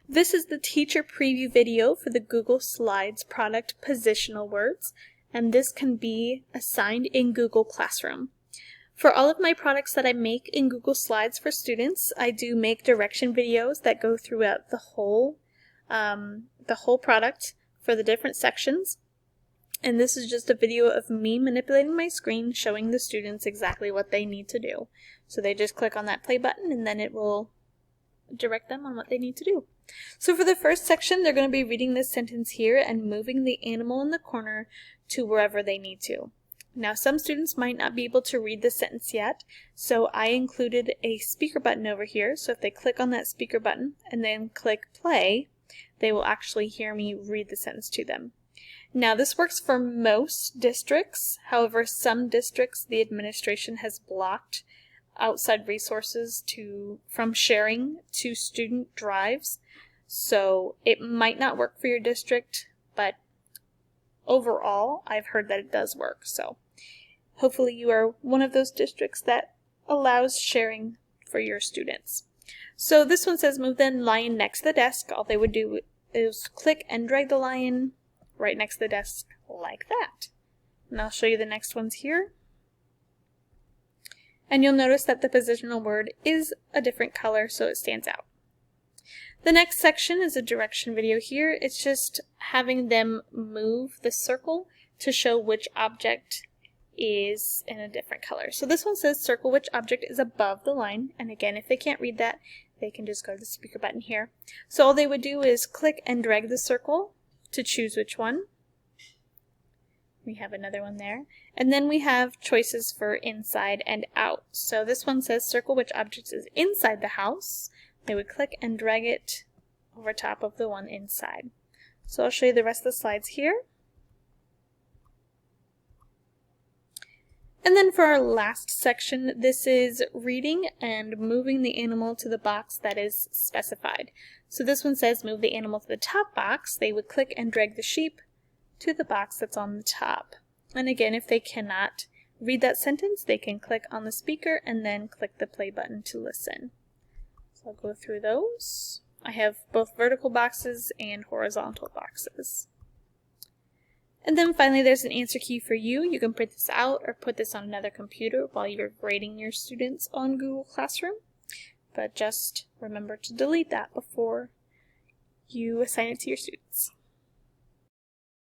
This is the teacher preview video for the Google Slides product positional words, and this can be assigned in Google Classroom. For all of my products that I make in Google Slides for students, I do make direction videos that go throughout the whole product for the different sections. And this is just a video of me manipulating my screen, showing the students exactly what they need to do. So they just click on that play button and then it will direct them on what they need to do. So for the first section, they're going to be reading this sentence here and moving the animal in the corner to wherever they need to. Now, some students might not be able to read the sentence yet, so I included a speaker button over here. So if they click on that speaker button and then click play, they will actually hear me read the sentence to them. Now, this works for most districts. However, some districts, the administration has blocked outside resources from sharing to student drives. So it might not work for your district, but overall, I've heard that it does work. So hopefully you are one of those districts that allows sharing for your students. So this one says move the lion next to the desk. All they would do is click and drag the lion right next to the desk like that. And I'll show you the next ones here. And you'll notice that the positional word is a different color, so it stands out. The next section is a direction video here. It's just having them move the circle to show which object is in a different color. So this one says circle which object is above the line. And again, if they can't read that, they can just go to the speaker button here. So all they would do is click and drag the circle to choose which one. We have another one there. And then we have choices for inside and out. So this one says circle which object is inside the house. They would click and drag it over top of the one inside. So I'll show you the rest of the slides here. And then for our last section, this is reading and moving the animal to the box that is specified. So this one says move the animal to the top box. They would click and drag the sheep to the box that's on the top. And again, if they cannot read that sentence, they can click on the speaker and then click the play button to listen. So I'll go through those. I have both vertical boxes and horizontal boxes. And then finally, there's an answer key for you. You can print this out or put this on another computer while you're grading your students on Google Classroom. But just remember to delete that before you assign it to your students.